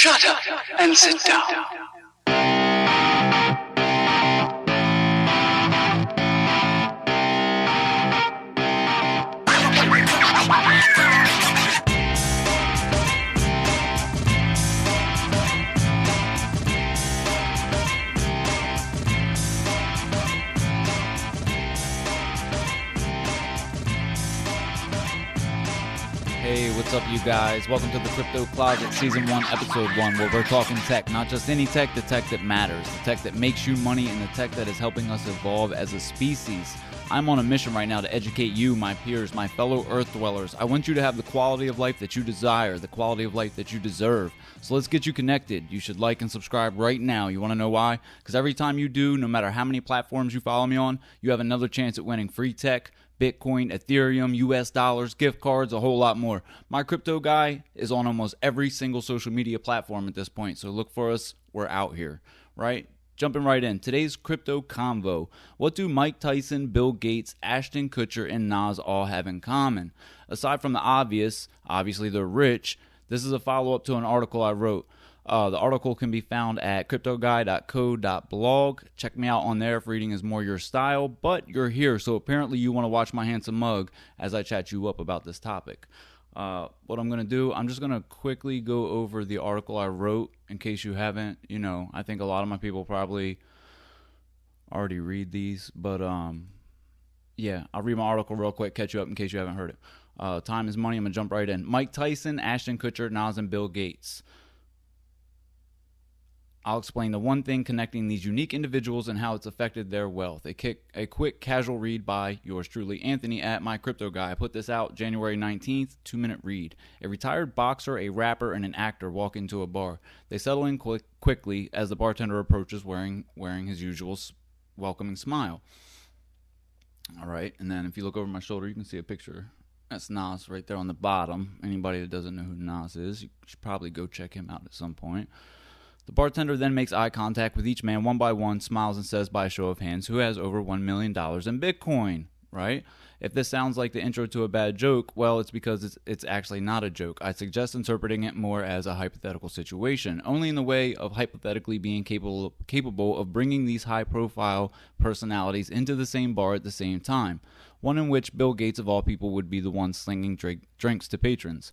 Shut up and sit down. Hey, what's up, you guys? Welcome to the Crypto Closet Season 1, Episode 1, where we're talking tech. Not just any tech, the tech that matters, the tech that makes you money, and the tech that is helping us evolve as a species. I'm on a mission right now to educate you, my peers, my fellow Earth dwellers. I want you to have the quality of life that you desire, the quality of life that you deserve. So let's get you connected. You should like and subscribe right now. You want to know why? Because every time you do, no matter how many platforms you follow me on, you have another chance at winning free tech, Bitcoin, Ethereum, US dollars, gift cards, a whole lot more. My crypto guy is on almost every single social media platform at this point, so look for us. We're out here, right? Jumping right in. Today's crypto convo. What do Mike Tyson, Bill Gates, Ashton Kutcher, and Nas all have in common? Aside from the obvious, obviously they're rich, this is a follow-up to an article I wrote. The article can be found at cryptoguy.co.blog. Check me out on there if reading is more your style, but you're here, so apparently you want to watch my handsome mug as I chat you up about this topic. What I'm going to do, I'm just going to quickly go over the article I wrote in case you haven't. I think a lot of my people probably already read these, but yeah, I'll read my article real quick, catch you up in case you haven't heard it. Time is money. I'm going to jump right in. Mike Tyson, Ashton Kutcher, Nas, and Bill Gates. I'll explain the one thing connecting these unique individuals and how it's affected their wealth. A quick casual read by yours truly, Anthony at My Crypto Guy. I put this out January 19th, 2-minute read. A retired boxer, a rapper, and an actor walk into a bar. They settle in quickly as the bartender approaches wearing his usual welcoming smile. All right, and then if you look over my shoulder, you can see a picture. That's Nas right there on the bottom. Anybody that doesn't know who Nas is, you should probably go check him out at some point. The bartender then makes eye contact with each man one by one, smiles, and says by a show of hands, who has over $1 million in Bitcoin, right? If this sounds like the intro to a bad joke, well, it's because it's actually not a joke. I suggest interpreting it more as a hypothetical situation, only in the way of hypothetically being capable of bringing these high-profile personalities into the same bar at the same time, one in which Bill Gates, of all people, would be the one slinging drinks to patrons.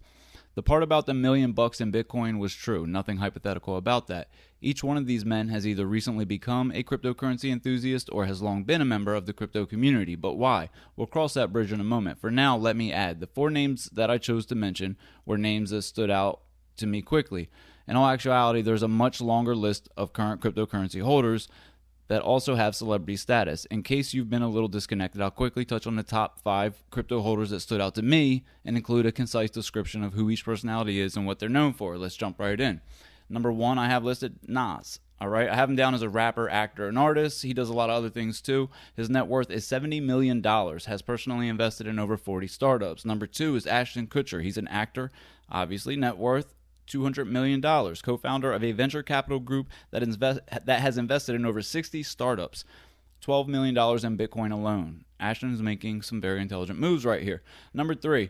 The part about the $1 million in Bitcoin was true, nothing hypothetical about that. Each one of these men has either recently become a cryptocurrency enthusiast or has long been a member of the crypto community. But why? We'll cross that bridge in a moment. For now, let me add, the 4 names that I chose to mention were names that stood out to me quickly. In all actuality, there's a much longer list of current cryptocurrency holders that also have celebrity status. In case you've been a little disconnected, I'll quickly touch on the top 5 crypto holders that stood out to me and include a concise description of who each personality is and what they're known for. Let's jump right in. Number 1, I have listed Nas. All right, I have him down as a rapper, actor, and artist. He does a lot of other things too. His net worth is $70 million, has personally invested in over 40 startups. Number 2 is Ashton Kutcher. He's an actor, obviously, net worth $200 million, co-founder of a venture capital group that has invested in over 60 startups, $12 million in Bitcoin alone. Ashton is making some very intelligent moves right here. Number 3,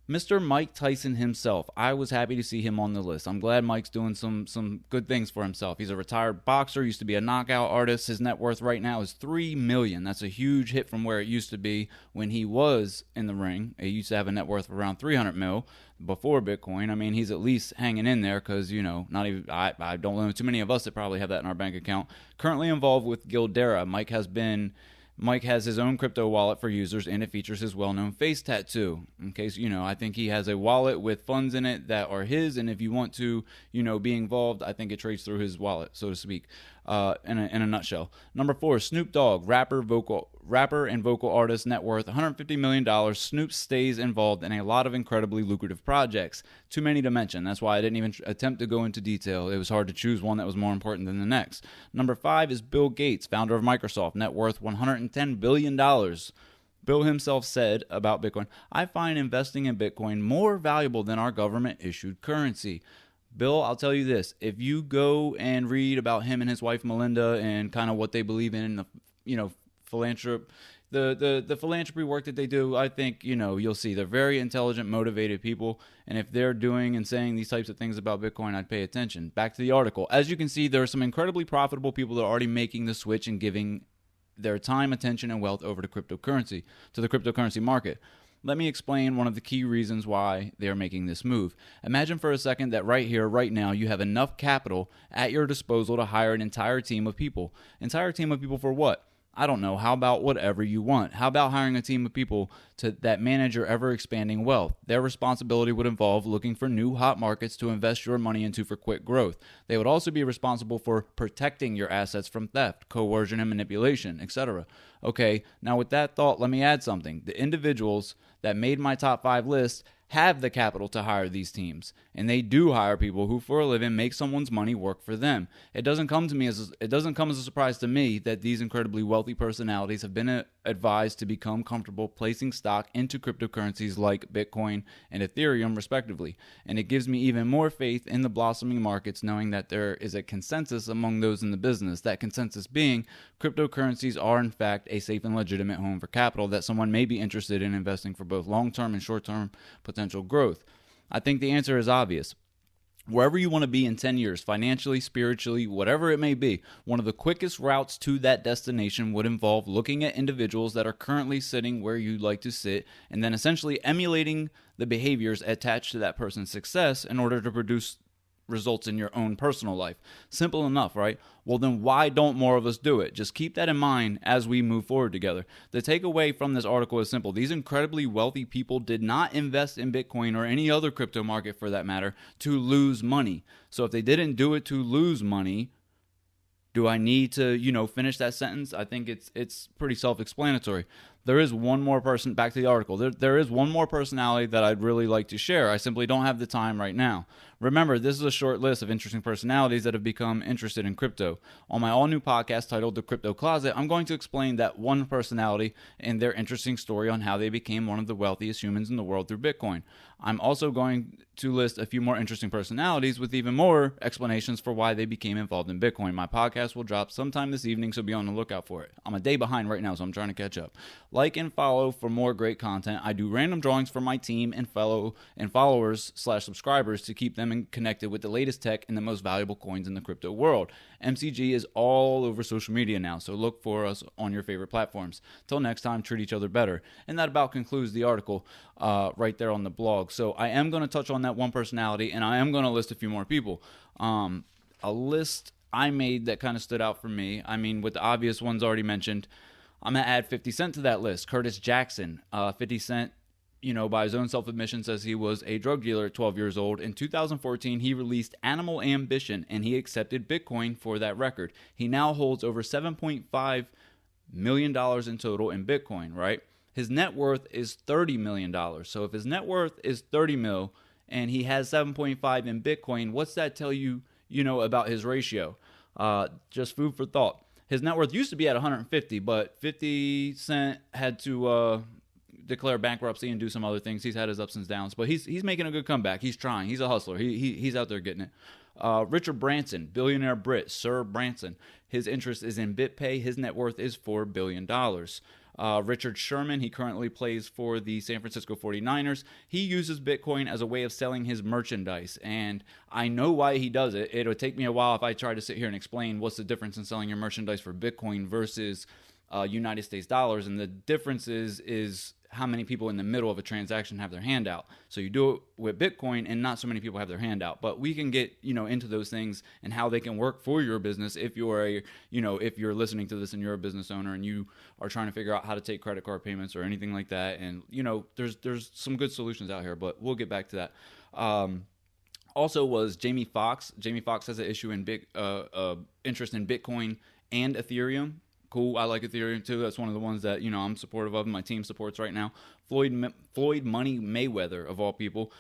Mr. Mike Tyson himself. I was happy to see him on the list. I'm glad Mike's doing some good things for himself. He's a retired boxer, used to be a knockout artist. His net worth right now is $3 million. That's a huge hit from where it used to be when he was in the ring. He used to have a net worth of around $300 million before Bitcoin. I mean, he's at least hanging in there because, not even I don't know too many of us that probably have that in our bank account. Currently involved with Gildera. Mike has his own crypto wallet for users, and it features his well-known face tattoo. In case, I think he has a wallet with funds in it that are his, and if you want to, be involved, I think it trades through his wallet, so to speak, in a nutshell. Number 4, Snoop Dogg, rapper and vocal artist, net worth $150 million. Snoop stays involved in a lot of incredibly lucrative projects. Too many to mention. That's why I didn't even attempt to go into detail. It was hard to choose one that was more important than the next. Number 5 is Bill Gates, founder of Microsoft, net worth $110 billion. Bill himself said about Bitcoin, "I find investing in Bitcoin more valuable than our government-issued currency." Bill, I'll tell you this. If you go and read about him and his wife Melinda and kind of what they believe in, the philanthropy, The philanthropy work that they do, I think, you'll see they're very intelligent, motivated people. And if they're doing and saying these types of things about Bitcoin, I'd pay attention. Back to the article. As you can see, there are some incredibly profitable people that are already making the switch and giving their time, attention, and wealth over to the cryptocurrency market. Let me explain one of the key reasons why they are making this move. Imagine for a second that right here, right now, you have enough capital at your disposal to hire an entire team of people. Entire team of people for what? I don't know. How about whatever you want? How about hiring a team of people that manage your ever-expanding wealth? Their responsibility would involve looking for new hot markets to invest your money into for quick growth. They would also be responsible for protecting your assets from theft, coercion, and manipulation, etc. Okay, now with that thought, let me add something. The individuals that made my top 5 list have the capital to hire these teams, and they do hire people who for a living make someone's money work for them. It doesn't come as a surprise to me that these incredibly wealthy personalities have been advised to become comfortable placing stock into cryptocurrencies like Bitcoin and Ethereum respectively, and it gives me even more faith in the blossoming markets knowing that there is a consensus among those in the business, that consensus being cryptocurrencies are in fact a safe and legitimate home for capital that someone may be interested in investing for both long-term and short-term potential growth. I think the answer is obvious. Wherever you want to be in 10 years, financially, spiritually, whatever it may be, one of the quickest routes to that destination would involve looking at individuals that are currently sitting where you'd like to sit and then essentially emulating the behaviors attached to that person's success in order to produce results in your own personal life. Simple enough, right? Well, then why don't more of us do it? Just keep that in mind as we move forward together. The takeaway from this article is simple. These incredibly wealthy people did not invest in Bitcoin or any other crypto market for that matter to lose money. So if they didn't do it to lose money, do I need to, finish that sentence? I think it's pretty self-explanatory. There is one more person, back to the article, there is one more personality that I'd really like to share. I simply don't have the time right now. Remember, this is a short list of interesting personalities that have become interested in crypto. On my all-new podcast titled The Crypto Closet, I'm going to explain that one personality and their interesting story on how they became one of the wealthiest humans in the world through Bitcoin. I'm also going to list a few more interesting personalities with even more explanations for why they became involved in Bitcoin. My podcast will drop sometime this evening, so be on the lookout for it. I'm a day behind right now, so I'm trying to catch up. Like and follow for more great content. I do random drawings for my team and followers/subscribers to keep them connected with the latest tech and the most valuable coins in the crypto world. MCG is all over social media now, so look for us on your favorite platforms. Till next time, treat each other better. And that about concludes the article right there on the blog. So I am going to touch on that one personality, and I am going to list a few more people. A list I made that kind of stood out for me. I mean, with the obvious ones already mentioned, I'm going to add 50 Cent to that list. Curtis Jackson. 50 Cent, by his own self-admission, says he was a drug dealer at 12 years old. In 2014, he released Animal Ambition, and he accepted Bitcoin for that record. He now holds over $7.5 million in total in Bitcoin, right? His net worth is $30 million. So if his net worth is $30 mil and he has 7.5 in Bitcoin, what's that tell you, about his ratio? Just food for thought. His net worth used to be at 150, but 50 Cent had to declare bankruptcy and do some other things. He's had his ups and downs, but he's making a good comeback. He's trying. He's a hustler. He's out there getting it. Richard Branson, billionaire Brit, Sir Branson. His interest is in BitPay. His net worth is $4 billion. Richard Sherman, he currently plays for the San Francisco 49ers. He uses Bitcoin as a way of selling his merchandise, and I know why he does it. It would take me a while if I try to sit here and explain what's the difference in selling your merchandise for Bitcoin versus United States dollars, and the difference is how many people in the middle of a transaction have their hand out. So you do it with Bitcoin and not so many people have their hand out. But we can get, into those things and how they can work for your business if you're if you're listening to this and you're a business owner and you are trying to figure out how to take credit card payments or anything like that. And, there's some good solutions out here, but we'll get back to that. Also was Jamie Foxx. Jamie Foxx has an issue in interest in Bitcoin and Ethereum. Cool. I like Ethereum too. That's one of the ones that, I'm supportive of and my team supports right now. Floyd Money Mayweather, of all people.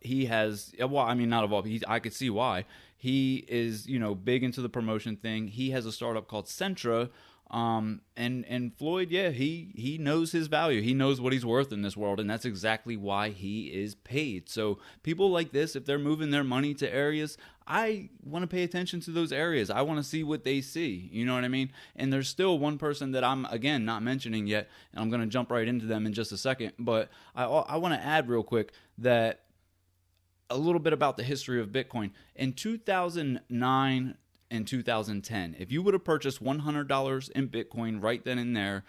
He has, not of all people. I could see why. He is, big into the promotion thing. He has a startup called Centra, And Floyd, yeah, he knows his value. He knows what he's worth in this world, and that's exactly why he is paid. So people like this, if they're moving their money to areas, I want to pay attention to those areas. I want to see what they see. You know what I mean? And there's still one person that I'm, again, not mentioning yet, and I'm going to jump right into them in just a second. But I want to add real quick that a little bit about the history of Bitcoin. In 2009 and 2010, if you would have purchased $100 in Bitcoin right then and there,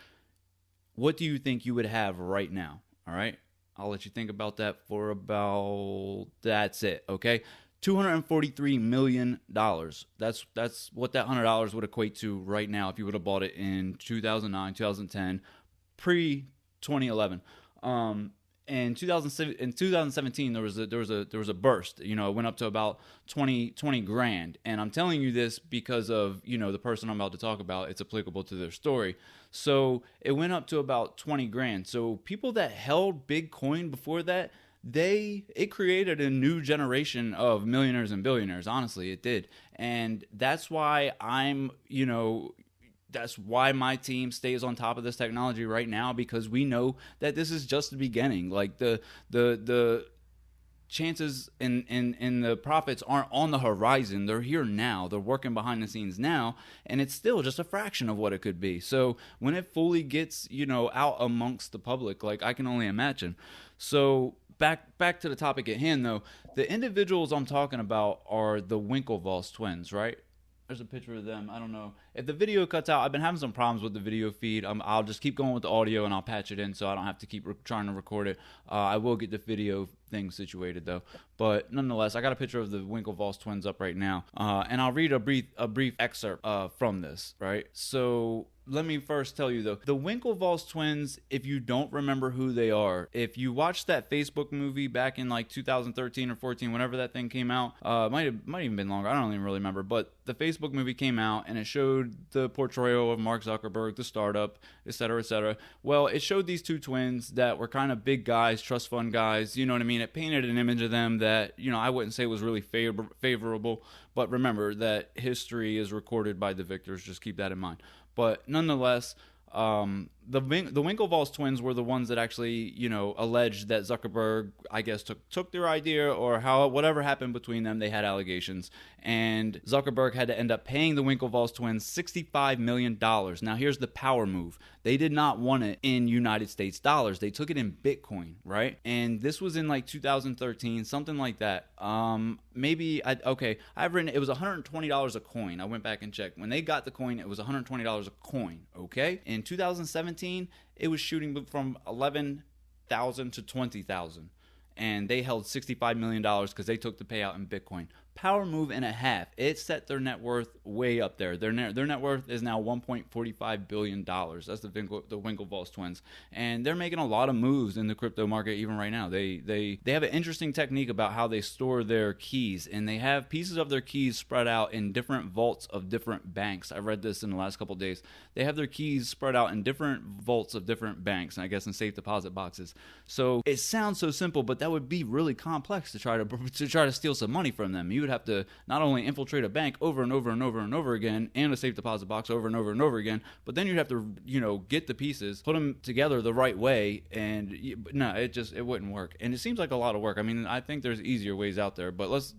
what do you think you would have right now? All right, I'll let you think about that for about, that's it, okay? $243 million. That's what that $100 would equate to right now if you would have bought it in 2009, 2010, pre-2011. In 2017, there was a burst. You know, it went up to about 20 grand. And I'm telling you this because of, you know, the person I'm about to talk about. It's applicable to their story. So it went up to about 20 grand. So people that held Bitcoin before that, it created a new generation of millionaires and billionaires. Honestly, it did. And that's why that's why my team stays on top of this technology right now, because we know that this is just the beginning. Like the chances and the profits aren't on the horizon. They're here now. They're working behind the scenes now, and it's still just a fraction of what it could be. So when it fully gets, you know, out amongst the public, like, I can only imagine. So back to the topic at hand, though. The individuals I'm talking about are the Winklevoss twins, right? There's a picture of them. I don't know if the video cuts out. I've been having some problems with the video feed. I'll just keep going with the audio, and I'll patch it in so I don't have to keep trying to record it. I will get the video thing situated though. But nonetheless, I got a picture of the Winklevoss twins up right now, and I'll read a brief excerpt from this. Right. So let me first tell you, though, the Winklevoss twins, if you don't remember who they are, if you watched that Facebook movie back in like 2013 or 14, whenever that thing came out, might even been longer, I don't even really remember, but the Facebook movie came out and it showed the portrayal of Mark Zuckerberg, the startup, et cetera, et cetera. Well, it showed these two twins that were kind of big guys, trust fund guys, you know what I mean? It painted an image of them that, you know, I wouldn't say was really favorable, but remember that history is recorded by the victors, just keep that in mind. But nonetheless, the Winklevoss twins were the ones that actually, you know, alleged that Zuckerberg, I guess, took their idea, or whatever happened between them. They had allegations, and Zuckerberg had to end up paying the Winklevoss twins $65 million. Now, here's the power move. They did not want it in United States dollars. They took it in Bitcoin, right? And this was in like 2013, something like that. I've written it was $120 a coin. I went back and checked. When they got the coin, it was $120 a coin, okay? In 2017, it was shooting from 11,000 to 20,000. And they held $65 million because they took the payout in Bitcoin. Power move and a half. It set their net worth way up there. Their net worth is now $1.45 billion. That's the Winklevoss twins. And they're making a lot of moves in the crypto market even right now. They have an interesting technique about how they store their keys. And they have pieces of their keys spread out in different vaults of different banks. I read this in the last couple of days. They have their keys spread out in different vaults of different banks, and I guess in safe deposit boxes. So it sounds so simple, but that would be really complex to try to steal some money from them. You would have to not only infiltrate a bank over and over and over and over again, and a safe deposit box over and over and over again, but then you'd have to, you know, get the pieces, put them together the right way, and it wouldn't work. And it seems like a lot of work. I mean, I think there's easier ways out there, but let's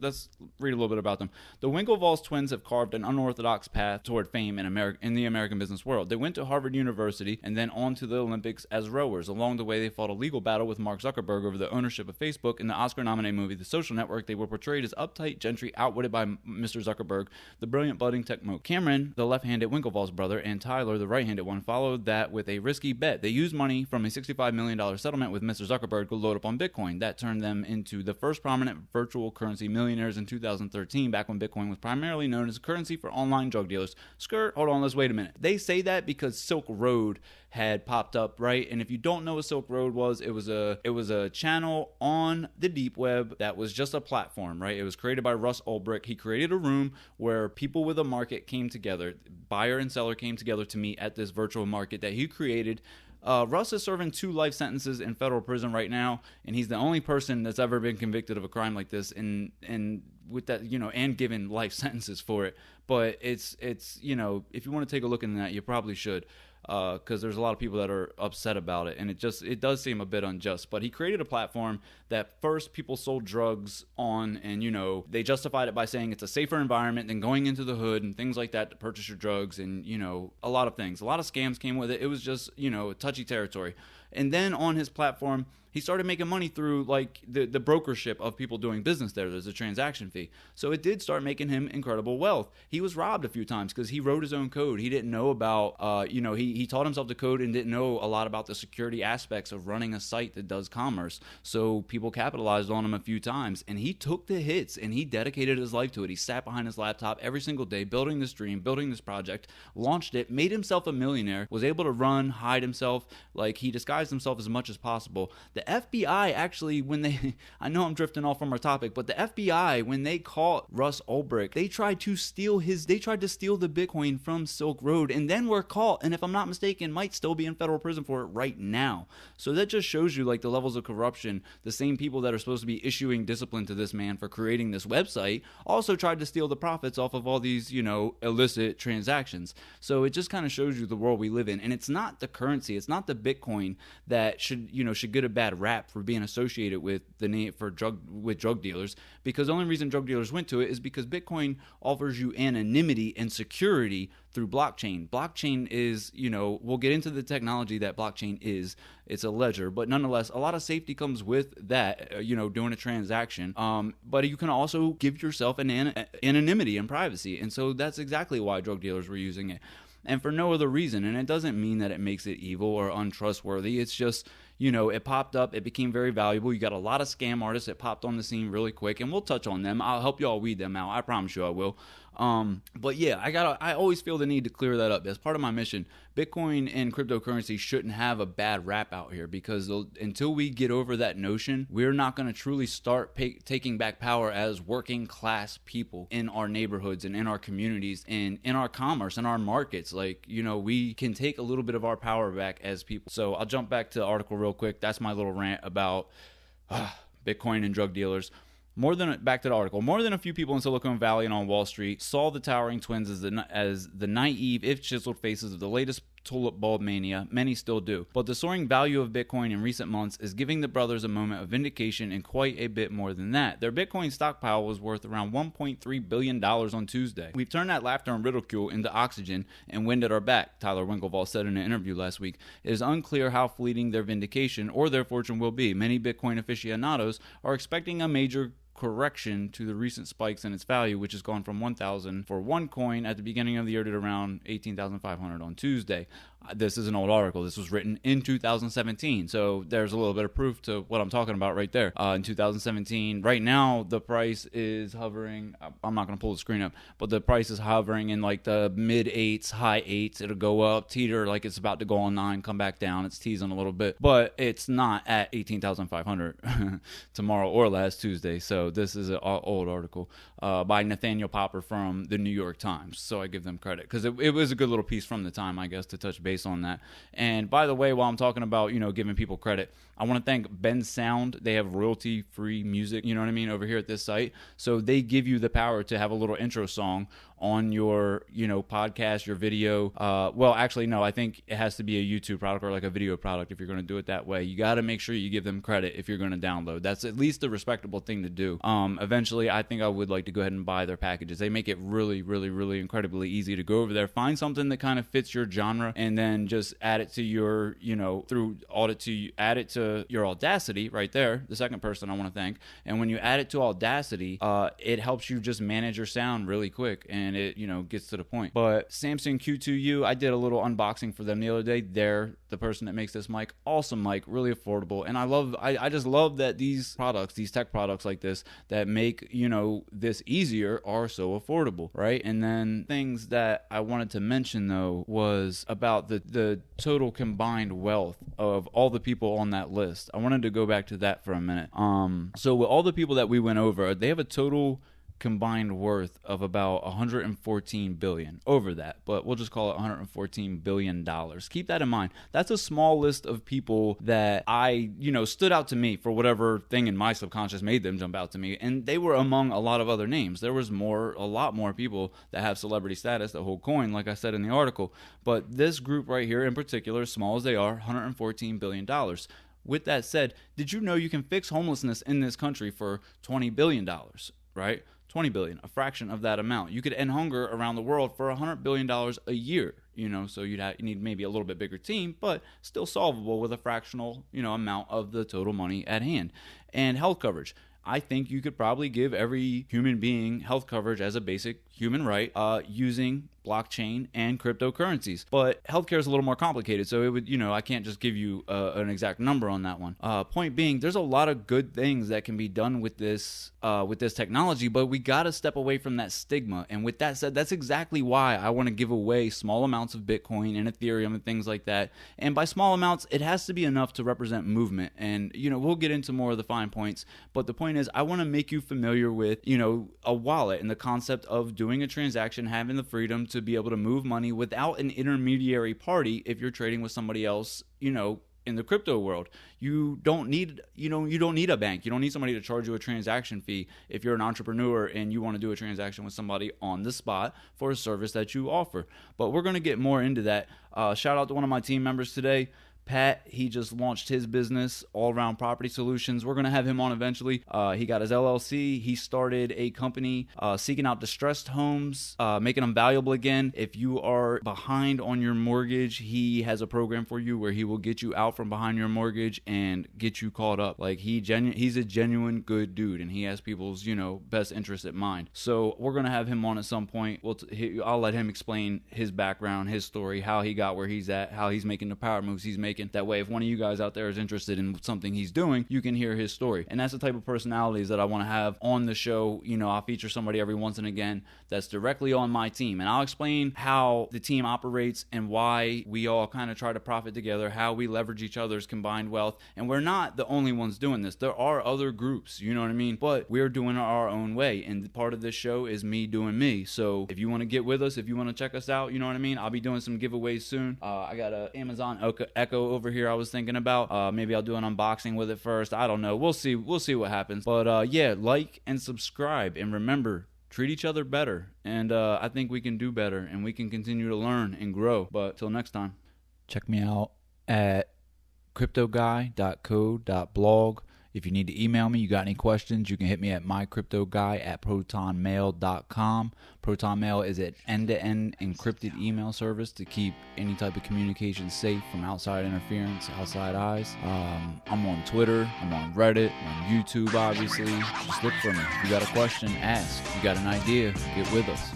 read a little bit about them. The Winklevoss twins have carved an unorthodox path toward fame in the American business world. They went to Harvard University and then on to the Olympics as rowers. Along the way, they fought a legal battle with Mark Zuckerberg over the ownership of Facebook. In the Oscar-nominated movie The Social Network, they were portrayed as uptight gentry, outwitted by Mr. Zuckerberg, the brilliant budding tech mogul. Cameron, the left-handed Winklevoss brother, and Tyler, the right-handed one, followed that with a risky bet. They used money from a $65 million settlement with Mr. Zuckerberg to load up on Bitcoin. That turned them into the first prominent virtual currency millionaires in 2013, back when Bitcoin was primarily known as a currency for online drug dealers. Hold on, let's wait a minute. They say that because Silk Road had popped up, right? And if you don't know what Silk Road was, it was a channel on the deep web that was just a platform, right? It was created by Russ Ulbricht. He created a room where people with a market came together, buyer and seller came together to meet at this virtual market that he created. Russ is serving 2 life sentences in federal prison right now, and he's the only person that's ever been convicted of a crime like this. And with that, and given life sentences for it. But it's if you want to take a look into that, you probably should. Because there's a lot of people that are upset about it, and it does seem a bit unjust. But he created a platform that first people sold drugs on, and they justified it by saying it's a safer environment than going into the hood and things like that to purchase your drugs, and a lot of things. A lot of scams came with it. It was just touchy territory. And then on his platform, he started making money through like the brokership of people doing business there. There's a transaction fee. So it did start making him incredible wealth. He was robbed a few times because he wrote his own code. He didn't know about, he taught himself to code and didn't know a lot about the security aspects of running a site that does commerce. So people capitalized on him a few times, and he took the hits and he dedicated his life to it. He sat behind his laptop every single day, building this dream, building this project, launched it, made himself a millionaire, was able to run, hide himself. Like, he disguised himself as much as possible. The FBI actually, I know I'm drifting off from our topic, but the FBI, when they caught Russ Ulbricht, they tried to steal the Bitcoin from Silk Road, and then were caught, and if I'm not mistaken, might still be in federal prison for it right now. So that just shows you like the levels of corruption. The same people that are supposed to be issuing discipline to this man for creating this website also tried to steal the profits off of all these, illicit transactions. So it just kind of shows you the world we live in, and it's not the currency, it's not the Bitcoin that should get a bad rap for being associated with the name with drug dealers, because the only reason drug dealers went to it is because Bitcoin offers you anonymity and security through blockchain. Blockchain is, we'll get into the technology that blockchain is. It's a ledger, but nonetheless, a lot of safety comes with that, doing a transaction. But you can also give yourself an anonymity and privacy. And so that's exactly why drug dealers were using it. And for no other reason. And it doesn't mean that it makes it evil or untrustworthy. It's just, it popped up. It became very valuable. You got a lot of scam artists that popped on the scene really quick. And we'll touch on them. I'll help you all weed them out. I promise you I will. But yeah, I always feel the need to clear that up. As part of my mission, Bitcoin and cryptocurrency shouldn't have a bad rap out here, because until we get over that notion, we're not going to truly start taking back power as working class people in our neighborhoods and in our communities and in our commerce and our markets. Like, we can take a little bit of our power back as people. So I'll jump back to the article real quick. That's my little rant about Bitcoin and drug dealers. Back to the article. More than a few people in Silicon Valley and on Wall Street saw the towering twins as the naive, if chiseled faces of the latest tulip bulb mania. Many still do. But the soaring value of Bitcoin in recent months is giving the brothers a moment of vindication and quite a bit more than that. Their Bitcoin stockpile was worth around $1.3 billion on Tuesday. We've turned that laughter and ridicule into oxygen and wind at our back, Tyler Winklevoss said in an interview last week. It is unclear how fleeting their vindication or their fortune will be. Many Bitcoin aficionados are expecting a major correction to the recent spikes in its value, which has gone from $1,000 for one coin at the beginning of the year to around $18,500 on Tuesday. This is an old article. This was written in 2017, so there's a little bit of proof to what I'm talking about right there. In 2017, right now, the price is hovering. I'm not going to pull the screen up, but the price is hovering in like the mid 8s, high 8s. It'll go up, teeter like it's about to go on 9, come back down. It's teasing a little bit, but it's not at 18,500 tomorrow or last Tuesday. So this is an old article by Nathaniel Popper from the New York Times. So I give them credit because it was a good little piece from the time, I guess, to touch base on that. And by the way, while I'm talking about, giving people credit, I want to thank Ben Sound. They have royalty-free music, over here at this site. So they give you the power to have a little intro song on your, podcast, your video. Well, actually, no, I think it has to be a YouTube product or like a video product if you're going to do it that way. You got to make sure you give them credit if you're going to download. That's at least a respectable thing to do. Eventually, I think I would like to go ahead and buy their packages. They make it really, really, really incredibly easy to go over there, find something that kind of fits your genre, and then just add it to your, add it to your Audacity right there, the second person I want to thank. And when you add it to Audacity, it helps you just manage your sound really quick, and it, gets to the point. But Samsung Q2U, I did a little unboxing for them the other day. They're the person that makes this mic. Awesome mic, really affordable. And I just love that these products, these tech products like this that make, this easier are so affordable, right? And then things that I wanted to mention though was about the total combined wealth of all the people on that list. I wanted to go back to that for a minute. So with all the people that we went over, they have a total combined worth of about 114 billion, over that, but we'll just call it 114 billion dollars. Keep that in mind. That's a small list of people that stood out to me for whatever thing in my subconscious made them jump out to me, and they were among a lot of other names. There was a lot more people that have celebrity status that hold coin, like I said in the article, but this group right here in particular, small as they are, 114 billion dollars. With that said, did you know you can fix homelessness in this country for $20 billion, right? 20 billion, a fraction of that amount. You could end hunger around the world for $100 billion a year, so you need maybe a little bit bigger team, but still solvable with a fractional, amount of the total money at hand. And health coverage. I think you could probably give every human being health coverage as a basic human right using blockchain and cryptocurrencies. But healthcare is a little more complicated, so it would, I can't just give you an exact number on that one. Point being, there's a lot of good things that can be done with this technology, but we got to step away from that stigma. And with that said, that's exactly why I want to give away small amounts of Bitcoin and Ethereum and things like that. And by small amounts, it has to be enough to represent movement. And, we'll get into more of the fine points, but the point is, I want to make you familiar with, a wallet and the concept of doing a transaction, having the freedom to be able to move money without an intermediary party if you're trading with somebody else, in the crypto world. You don't need a bank. You don't need somebody to charge you a transaction fee if you're an entrepreneur and you want to do a transaction with somebody on the spot for a service that you offer. But we're going to get more into that. Shout out to one of my team members today, Pat. He just launched his business, All Around Property Solutions. We're going to have him on eventually. He got his LLC. He started a company seeking out distressed homes, making them valuable again. If you are behind on your mortgage, he has a program for you where he will get you out from behind your mortgage and get you caught up. Like he's a genuine good dude, and he has people's best interest at mind. So we're going to have him on at some point. I'll let him explain his background, his story, how he got where he's at, how he's making the power moves he's making. That way, if one of you guys out there is interested in something he's doing, you can hear his story. And that's the type of personalities that I want to have on the show. I'll feature somebody every once and again that's directly on my team. And I'll explain how the team operates and why we all kind of try to profit together, how we leverage each other's combined wealth. And we're not the only ones doing this. There are other groups, you know what I mean? But we're doing it our own way. And part of this show is me doing me. So if you want to get with us, if you want to check us out, you know what I mean? I'll be doing some giveaways soon. I got an Amazon Echo over here I was thinking about. Maybe I'll do an unboxing with it first. I don't know. We'll see what happens. But like and subscribe, and remember, treat each other better. And I think we can do better, and we can continue to learn and grow. But till next time, check me out at cryptoguy.co.blog. If you need to email me, you got any questions, you can hit me at mycryptoguy@protonmail.com. ProtonMail is an end-to-end encrypted email service to keep any type of communication safe from outside interference, outside eyes. I'm on Twitter, I'm on Reddit, I'm on YouTube, obviously. Just look for me. If you got a question, ask. If you got an idea, get with us.